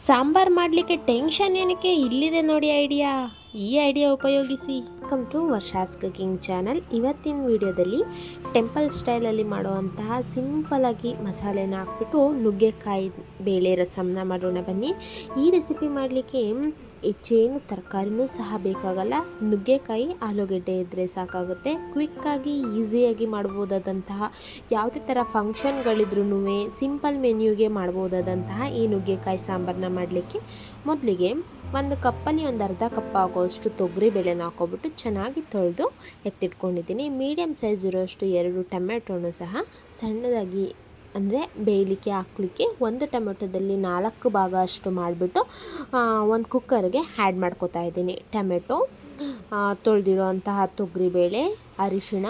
ಸಾಂಬಾರ್ ಮಾಡಲಿಕ್ಕೆ ಟೆನ್ಷನ್ ಏನಕ್ಕೆ, ಇಲ್ಲಿದೆ ನೋಡಿ ಐಡಿಯಾ. ಈ ಐಡಿಯಾ ಉಪಯೋಗಿಸಿ. Welcome to Varsha's cooking channel. ಇವತ್ತಿನ ವಿಡಿಯೋದಲ್ಲಿ ಟೆಂಪಲ್ ಸ್ಟೈಲಲ್ಲಿ ಮಾಡುವಂತಹ ಸಿಂಪಲಾಗಿ ಮಸಾಲೆನ ಹಾಕ್ಬಿಟ್ಟು ನುಗ್ಗೆಕಾಯಿ ಬೇಳೆ ರಸಮ್ನ ಮಾಡೋಣ ಬನ್ನಿ. ಈ ರೆಸಿಪಿ ಮಾಡಲಿಕ್ಕೆ ಹೆಚ್ಚೇನು ತರಕಾರಿನೂ ಸಹ ಬೇಕಾಗಲ್ಲ. ನುಗ್ಗೆಕಾಯಿ ಆಲೂಗೆಡ್ಡೆ ಇದ್ದರೆ ಸಾಕಾಗುತ್ತೆ. ಕ್ವಿಕ್ಕಾಗಿ ಈಸಿಯಾಗಿ ಮಾಡ್ಬೋದಾದಂತಹ ಯಾವುದೇ ಥರ ಫಂಕ್ಷನ್ಗಳಿದ್ರೂ ಸಿಂಪಲ್ ಮೆನ್ಯೂಗೆ ಮಾಡ್ಬೋದಾದಂತಹ ಈ ನುಗ್ಗೆಕಾಯಿ ಸಾಂಬಾರನ್ನ ಮಾಡಲಿಕ್ಕೆ ಮೊದಲಿಗೆ ಒಂದು ಕಪ್ಪಲ್ಲಿ ಒಂದು ಅರ್ಧ ಕಪ್ ಆಗೋಷ್ಟು ತೊಗರಿ ಬೇಳೆನ ಹಾಕ್ಕೊಬಿಟ್ಟು ಚೆನ್ನಾಗಿ ತೊಳೆದು ಎತ್ತಿಟ್ಕೊಂಡಿದ್ದೀನಿ. ಮೀಡಿಯಮ್ ಸೈಜ್ ಇರೋಷ್ಟು 2 ಟೊಮೆಟೊನು ಸಹ ಸಣ್ಣದಾಗಿ ಅಂದರೆ ಬೇಯಲಿಕ್ಕೆ ಹಾಕ್ಲಿಕ್ಕೆ ಒಂದು ಟೊಮೆಟೊದಲ್ಲಿ 4 ಭಾಗ ಅಷ್ಟು ಮಾಡಿಬಿಟ್ಟು ಒಂದು ಕುಕ್ಕರ್ಗೆ ಆ್ಯಡ್ ಮಾಡ್ಕೊತಾ ಇದ್ದೀನಿ. ಟೊಮೆಟೊ, ತೊಳೆದಿರೋ ಅಂತಹ ತೊಗರಿಬೇಳೆ, ಅರಿಶಿಣ,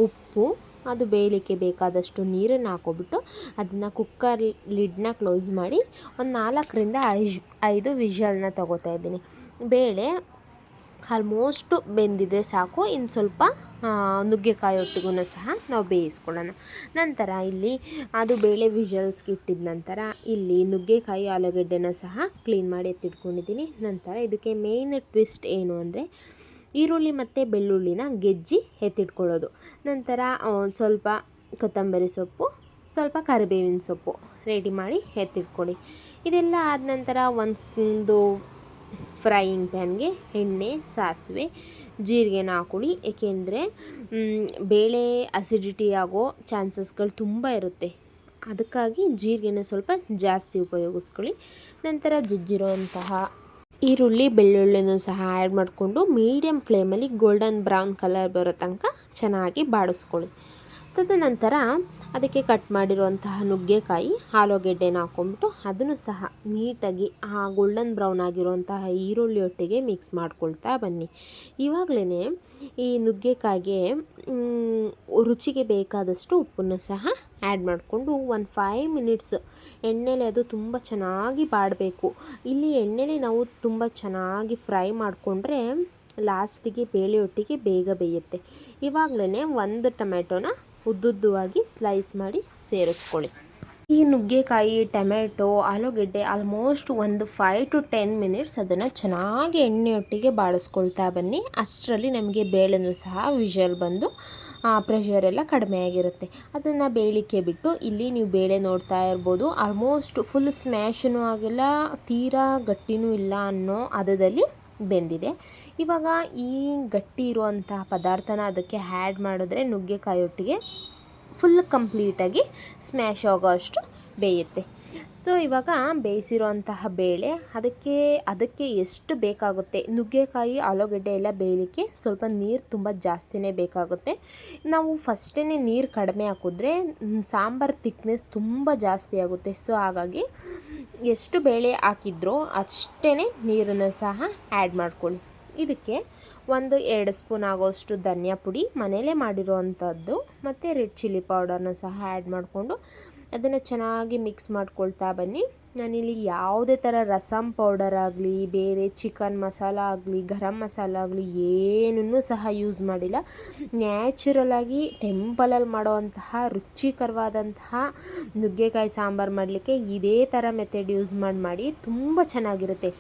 ಉಪ್ಪು, ಅದು ಬೇಯಲಿಕ್ಕೆ ಬೇಕಾದಷ್ಟು ನೀರನ್ನು ಹಾಕ್ಕೊಬಿಟ್ಟು ಅದನ್ನು ಕುಕ್ಕರ್ ಲಿಡ್ನ ಕ್ಲೋಸ್ ಮಾಡಿ ಒಂದು 4ರಿಂದ 5 ವಿಷಲ್ನ ತೊಗೋತಾ ಇದ್ದೀನಿ. ಬೇಳೆ ಆಲ್ಮೋಸ್ಟು ಬೆಂದಿದೆ ಸಾಕು. ಇನ್ನು ಸ್ವಲ್ಪ ನುಗ್ಗೆಕಾಯಿ ಒಟ್ಟಿಗೂ ಸಹ ನಾವು ಬೇಯಿಸ್ಕೊಳ್ಳೋಣ. ನಂತರ ಇಲ್ಲಿ ಅದು ಬೇಳೆ ವಿಷಲ್ಸ್ಗೆ ಇಟ್ಟಿದ ನಂತರ ಇಲ್ಲಿ ನುಗ್ಗೆಕಾಯಿ ಆಲೂಗೆಡ್ಡೆನ ಸಹ ಕ್ಲೀನ್ ಮಾಡಿ ಎತ್ತಿಟ್ಕೊಂಡಿದ್ದೀನಿ. ನಂತರ ಇದಕ್ಕೆ ಮೇಯ್ನ್ ಟ್ವಿಸ್ಟ್ ಏನು ಅಂದರೆ ಈರುಳ್ಳಿ ಮತ್ತು ಬೆಳ್ಳುಳ್ಳಿನ ಗೆಜ್ಜಿ ಎತ್ತಿಟ್ಕೊಳ್ಳೋದು. ನಂತರ ಸ್ವಲ್ಪ ಕೊತ್ತಂಬರಿ ಸೊಪ್ಪು, ಸ್ವಲ್ಪ ಕರಿಬೇವಿನ ಸೊಪ್ಪು ರೆಡಿ ಮಾಡಿ ಎತ್ತಿಟ್ಕೊಳ್ಳಿ. ಇದೆಲ್ಲ ಆದ ನಂತರ ಒಂದು ಫ್ರೈಯಿಂಗ್ ಪ್ಯಾನ್ಗೆ ಎಣ್ಣೆ, ಸಾಸಿವೆ, ಜೀರಿಗೆನ ಹಾಕೊಳ್ಳಿ. ಏಕೆಂದರೆ ಬೇಳೆ ಅಸಿಡಿಟಿ ಆಗೋ ಚಾನ್ಸಸ್ಗಳು ತುಂಬ ಇರುತ್ತೆ. ಅದಕ್ಕಾಗಿ ಜೀರಿಗೆನ ಸ್ವಲ್ಪ ಜಾಸ್ತಿ ಉಪಯೋಗಿಸ್ಕೊಳ್ಳಿ. ನಂತರ ಜಜ್ಜಿರುವಂತಹ ಈರುಳ್ಳಿ ಬೆಳ್ಳುಳ್ಳಿನೂ ಸಹ ಆ್ಯಡ್ ಮಾಡಿಕೊಂಡು ಮೀಡಿಯಮ್ ಫ್ಲೇಮಲ್ಲಿ ಗೋಲ್ಡನ್ ಬ್ರೌನ್ ಕಲರ್ ಬರೋ ತನಕ ಚೆನ್ನಾಗಿ ಬಾಡಿಸ್ಕೊಳ್ಳಿ. ತದನಂತರ ಅದಕ್ಕೆ ಕಟ್ ಮಾಡಿರುವಂತಹ ನುಗ್ಗೆಕಾಯಿ ಆಲೂಗೆಡ್ಡೆನ ಹಾಕ್ಕೊಂಬಿಟ್ಟು ಅದನ್ನು ಸಹ ನೀಟಾಗಿ ಆ ಗೋಲ್ಡನ್ ಬ್ರೌನ್ ಆಗಿರುವಂತಹ ಈರುಳ್ಳಿ ಒಟ್ಟಿಗೆ ಮಿಕ್ಸ್ ಮಾಡ್ಕೊಳ್ತಾ ಬನ್ನಿ. ಇವಾಗಲೇ ಈ ನುಗ್ಗೆಕಾಯಿಗೆ ರುಚಿಗೆ ಬೇಕಾದಷ್ಟು ಉಪ್ಪನ್ನು ಸಹ ಆ್ಯಡ್ ಮಾಡಿಕೊಂಡು ಒಂದು 5 ಮಿನಿಟ್ಸ್ ಎಣ್ಣೆಲೆ ಅದು ತುಂಬ ಚೆನ್ನಾಗಿ ಬಾಡಬೇಕು. ಇಲ್ಲಿ ಎಣ್ಣೆಲೆ ನಾವು ತುಂಬ ಚೆನ್ನಾಗಿ ಫ್ರೈ ಮಾಡಿಕೊಂಡ್ರೆ ಲಾಸ್ಟಿಗೆ ಬೇಳೆ ಒಟ್ಟಿಗೆ ಬೇಗ ಬೇಯುತ್ತೆ. ಇವಾಗಲೇ ಒಂದು ಟೊಮೆಟೊನ ಉದ್ದುದ್ದವಾಗಿ ಸ್ಲೈಸ್ ಮಾಡಿ ಸೇರಿಸ್ಕೊಳ್ಳಿ. ಈ ನುಗ್ಗೆಕಾಯಿ, ಟೊಮೆಟೊ, ಆಲೂಗೆಡ್ಡೆ ಆಲ್ಮೋಸ್ಟ್ ಒಂದು 5 to 10 ಮಿನಿಟ್ಸ್ ಅದನ್ನು ಚೆನ್ನಾಗಿ ಎಣ್ಣೆಯೊಟ್ಟಿಗೆ ಬಾಡಿಸ್ಕೊಳ್ತಾ ಬನ್ನಿ. ಅಷ್ಟರಲ್ಲಿ ನಮಗೆ ಬೇಳೆನೂ ಸಹ ವಿಷಲ್ ಬಂದು ಪ್ರೆಷರ್ ಎಲ್ಲ ಕಡಿಮೆ ಆಗಿರುತ್ತೆ. ಅದನ್ನು ಬೇಯಲಿಕ್ಕೆ ಬಿಟ್ಟು ಇಲ್ಲಿ ನೀವು ಬೇಳೆ ನೋಡ್ತಾ ಇರ್ಬೋದು, ಆಲ್ಮೋಸ್ಟ್ ಫುಲ್ ಸ್ಮ್ಯಾಶನೂ ಆಗಿಲ್ಲ, ತೀರಾ ಗಟ್ಟಿನೂ ಇಲ್ಲ ಅನ್ನೋ ಹದದಲ್ಲಿ ಬೆಂದಿದೆ. ಇವಾಗ ಈ ಗಟ್ಟಿ ಇರುವಂತಹ ಪದಾರ್ಥನ ಅದಕ್ಕೆ ಆ್ಯಡ್ ಮಾಡಿದ್ರೆ ನುಗ್ಗೆಕಾಯಿ ಒಟ್ಟಿಗೆ ಫುಲ್ ಕಂಪ್ಲೀಟಾಗಿ ಸ್ಮ್ಯಾಶ್ ಆಗೋ ಅಷ್ಟು ಬೇಯುತ್ತೆ. ಸೊ ಇವಾಗ ಬೇಯಿಸಿರುವಂತಹ ಬೇಳೆ ಅದಕ್ಕೆ ಎಷ್ಟು ಬೇಕಾಗುತ್ತೆ, ನುಗ್ಗೆಕಾಯಿ ಆಲೂಗೆಡ್ಡೆ ಎಲ್ಲ ಬೇಯಲಿಕ್ಕೆ ಸ್ವಲ್ಪ ನೀರು ತುಂಬ ಜಾಸ್ತಿನೇ ಬೇಕಾಗುತ್ತೆ. ನಾವು ಫಸ್ಟೇ ನೀರು ಕಡಿಮೆ ಹಾಕಿದ್ರೆ ಸಾಂಬಾರು ತಿಕ್ನೆಸ್ ತುಂಬ ಜಾಸ್ತಿ ಆಗುತ್ತೆ. ಸೊ ಹಾಗಾಗಿ ಎಷ್ಟು ಬೇಳೆ ಹಾಕಿದ್ರೋ ಅಷ್ಟೇ ನೀರನ್ನು ಸಹ ಆ್ಯಡ್ ಮಾಡ್ಕೊಳ್ಳಿ. ಇದಕ್ಕೆ 1-2 ಸ್ಪೂನ್ ಆಗೋಷ್ಟು ಧನಿಯಾ ಪುಡಿ ಮನೇಲೇ ಮಾಡಿರೋವಂಥದ್ದು ಮತ್ತು ರೆಡ್ ಚಿಲ್ಲಿ ಪೌಡರ್ನ ಸಹ ಆ್ಯಡ್ ಮಾಡಿಕೊಂಡು ಅದನ್ನು ಚೆನ್ನಾಗಿ ಮಿಕ್ಸ್ ಮಾಡ್ಕೊಳ್ತಾ ಬನ್ನಿ. ನಾನಿಲ್ಲಿ ಯಾವುದೇ ಥರ ರಸಮ್ ಪೌಡರ್ ಆಗಲಿ, ಬೇರೆ ಚಿಕನ್ ಮಸಾಲ ಆಗಲಿ, ಗರಂ ಮಸಾಲ ಆಗಲಿ ಏನನ್ನೂ ಸಹ ಯೂಸ್ ಮಾಡಿಲ್ಲ. ನ್ಯಾಚುರಲಾಗಿ ಟೆಂಪಲಲ್ಲಿ ಮಾಡೋವಂತಹ ರುಚಿಕರವಾದಂತಹ ನುಗ್ಗೆಕಾಯಿ ಸಾಂಬಾರು ಮಾಡಲಿಕ್ಕೆ ಇದೇ ಥರ ಮೆಥಡ್ ಯೂಸ್ ಮಾಡಿ ತುಂಬ ಚೆನ್ನಾಗಿರುತ್ತೆ.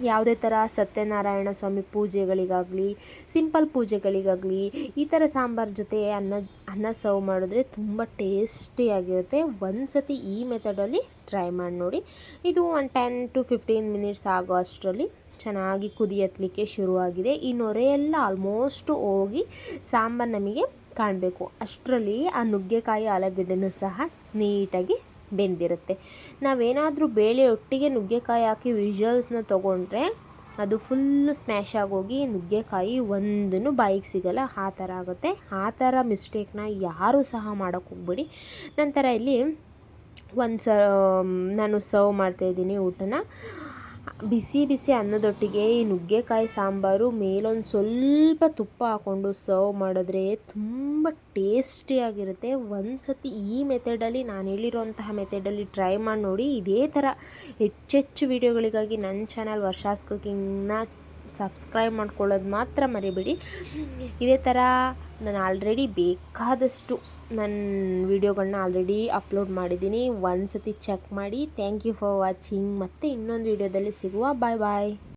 ಯಾವುದೇ ಥರ ಸತ್ಯನಾರಾಯಣ ಸ್ವಾಮಿ ಪೂಜೆಗಳಿಗಾಗಲಿ, ಸಿಂಪಲ್ ಪೂಜೆಗಳಿಗಾಗಲಿ ಈ ಥರ ಸಾಂಬಾರು ಜೊತೆ ಅನ್ನ ಸರ್ವ್ ಮಾಡಿದ್ರೆ ತುಂಬ ಟೇಸ್ಟಿಯಾಗಿರುತ್ತೆ. ಒಂದು ಸತಿ ಈ ಮೆಥಡಲ್ಲಿ ಟ್ರೈ ಮಾಡಿ ನೋಡಿ. ಇದು ಒಂದು 10 to 15 ಮಿನಿಟ್ಸ್ ಆಗೋ ಅಷ್ಟರಲ್ಲಿ ಚೆನ್ನಾಗಿ ಕುದಿ ಹತ್ತಲಿಕ್ಕೆ ಶುರುವಾಗಿದೆ. ಈ ನೊರೆಯೆಲ್ಲ ಆಲ್ಮೋಸ್ಟು ಹೋಗಿ ಸಾಂಬಾರು ನಮಗೆ ಕಾಣಬೇಕು. ಅಷ್ಟರಲ್ಲಿ ಆ ನುಗ್ಗೆಕಾಯಿ ಆಲೂಗೆಡ್ಡೆನೂ ಸಹ ನೀಟಾಗಿ ಬೆಂದಿರುತ್ತೆ. ನಾವೇನಾದರೂ ಬೇಳೆ ಒಟ್ಟಿಗೆ ನುಗ್ಗೆಕಾಯಿ ಹಾಕಿ ವಿಷಲ್ಸ್ನ ತೊಗೊಂಡ್ರೆ ಅದು ಫುಲ್ಲು ಸ್ಮ್ಯಾಶ್ ಆಗೋಗಿ ನುಗ್ಗೆಕಾಯಿ ಒಂದೂ ಬಾಯಿಗೆ ಸಿಗಲ್ಲ. ಆ ಥರ ಆಗುತ್ತೆ. ಆ ಥರ ಮಿಸ್ಟೇಕ್ನ ಯಾರೂ ಸಹ ಮಾಡೋಕ್ಕೆ ಹೋಗ್ಬೇಡಿ. ನಂತರ ಇಲ್ಲಿ ನಾನು ಸರ್ವ್ ಮಾಡ್ತಾಯಿದ್ದೀನಿ ಊಟನ. ಬಿಸಿ ಬಿಸಿ ಅನ್ನದೊಟ್ಟಿಗೆ ಈ ನುಗ್ಗೆಕಾಯಿ ಸಾಂಬಾರು ಮೇಲೊಂದು ಸ್ವಲ್ಪ ತುಪ್ಪ ಹಾಕ್ಕೊಂಡು ಸರ್ವ್ ಮಾಡಿದ್ರೆ ತುಂಬ ಟೇಸ್ಟಿಯಾಗಿರುತ್ತೆ. ಒಂದು ಸತಿ ಈ ಮೆಥಡಲ್ಲಿ ನಾನು ಹೇಳಿರೋಂತಹ ಮೆಥಡಲ್ಲಿ ಟ್ರೈ ಮಾಡಿ ನೋಡಿ. ಇದೇ ಥರ ಹೆಚ್ಚೆಚ್ಚು ವಿಡಿಯೋಗಳಿಗಾಗಿ ನನ್ನ ಚಾನಲ್ ವರ್ಷಾಸ್ ಕುಕಿಂಗ್ನ ಸಬ್ಸ್ಕ್ರೈಬ್ ಮಾಡ್ಕೊಳ್ಳೋದು ಮಾತ್ರ ಮರಿಬೇಡಿ. ಇದೇ ಥರ ನಾನು ಆಲ್ರೆಡಿ ಬೇಕಾದಷ್ಟು ನನ್ನ ವಿಡಿಯೋಗಳನ್ನ ಆಲ್ರೆಡಿ ಅಪ್ಲೋಡ್ ಮಾಡಿದ್ದೀನಿ, ಒಂದು ಸತಿ ಚೆಕ್ ಮಾಡಿ. Thank you for watching. ಮತ್ತೆ ಇನ್ನೊಂದು ವಿಡಿಯೋದಲ್ಲಿ ಸಿಗುವ. ಬಾಯ್ ಬಾಯ್.